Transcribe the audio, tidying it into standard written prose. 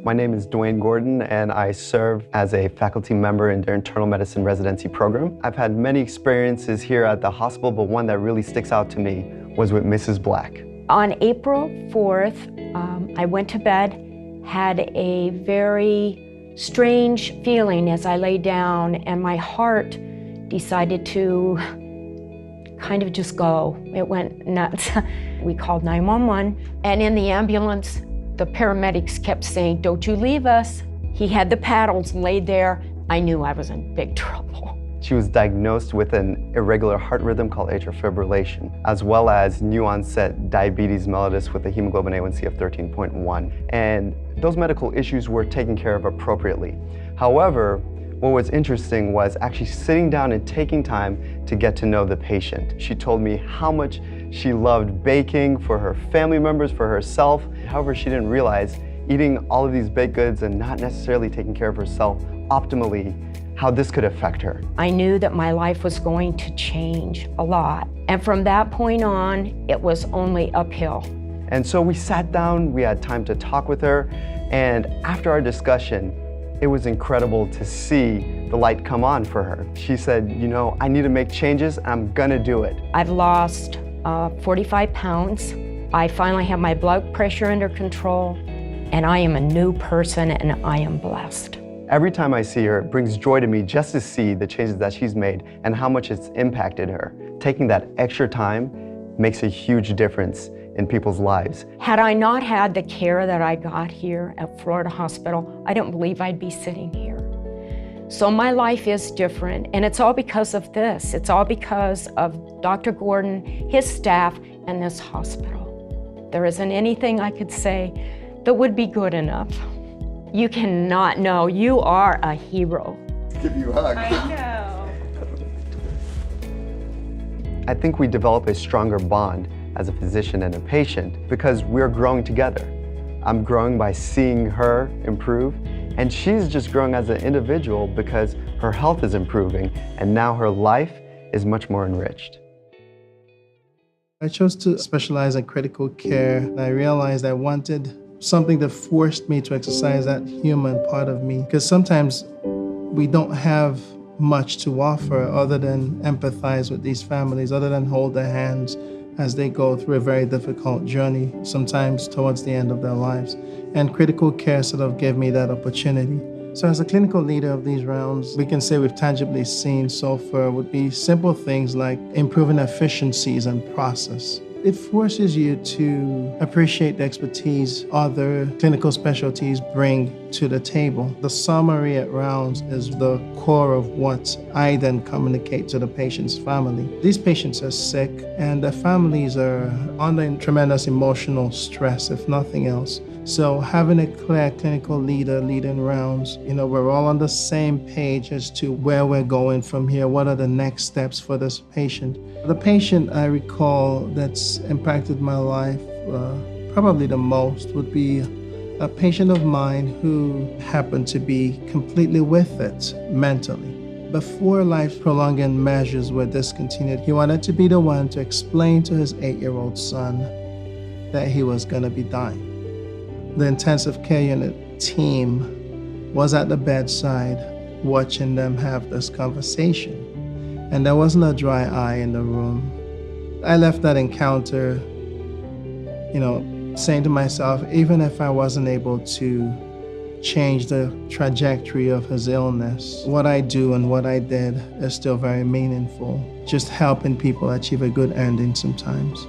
My name is Dwayne Gordon, and I serve as a faculty member in their internal medicine residency program. I've had many experiences here at the hospital, but one that really sticks out to me was with Mrs. Black. On April 4th, I went to bed, had a very strange feeling as I lay down, and my heart decided to kind of just go. It went nuts. We called 911, and in the ambulance, the paramedics kept saying, "Don't you leave us." He had the paddles laid there. I knew I was in big trouble. She was diagnosed with an irregular heart rhythm called atrial fibrillation, as well as new onset diabetes mellitus with a hemoglobin A1C of 13.1. And those medical issues were taken care of appropriately. However, what was interesting was actually sitting down and taking time to get to know the patient. She told me how much she loved baking for her family members, for herself. However, she didn't realize eating all of these baked goods and not necessarily taking care of herself optimally, how this could affect her. I knew that my life was going to change a lot. And from that point on, it was only uphill. And so we sat down, we had time to talk with her, and after our discussion, it was incredible to see the light come on for her. She said, you know, I need to make changes, I'm gonna do it. I've lost 45 pounds. I finally have my blood pressure under control, and I am a new person, and I am blessed. Every time I see her, it brings joy to me just to see the changes that she's made and how much it's impacted her. Taking that extra time makes a huge difference in people's lives. Had I not had the care that I got here at Florida Hospital, I don't believe I'd be sitting here. So my life is different, and it's all because of this. It's all because of Dr. Gordon, his staff, and this hospital. There isn't anything I could say that would be good enough. You cannot know, you are a hero. Give you a hug. I know. I think we develop a stronger bond as a physician and a patient because we're growing together. I'm growing by seeing her improve, and she's just growing as an individual because her health is improving, and now her life is much more enriched. I chose to specialize in critical care. I realized I wanted something that forced me to exercise that human part of me, because sometimes we don't have much to offer other than empathize with these families, other than hold their hands as they go through a very difficult journey, sometimes towards the end of their lives. And critical care sort of gave me that opportunity. So as a clinical leader of these rounds, we can say we've tangibly seen so far would be simple things like improving efficiencies and process. It forces you to appreciate the expertise other clinical specialties bring to the table. The summary at rounds is the core of what I then communicate to the patient's family. These patients are sick, and their families are under tremendous emotional stress, if nothing else. So having a clear clinical leader leading rounds, we're all on the same page as to where we're going from here. What are the next steps for this patient? The patient I recall that's impacted my life probably the most would be a patient of mine who happened to be completely with it mentally. Before life's prolonging measures were discontinued, he wanted to be the one to explain to his 8-year-old son that he was going to be dying. The intensive care unit team was at the bedside watching them have this conversation. And there wasn't a dry eye in the room. I left that encounter, saying to myself, even if I wasn't able to change the trajectory of his illness, what I do and what I did is still very meaningful. Just helping people achieve a good ending sometimes.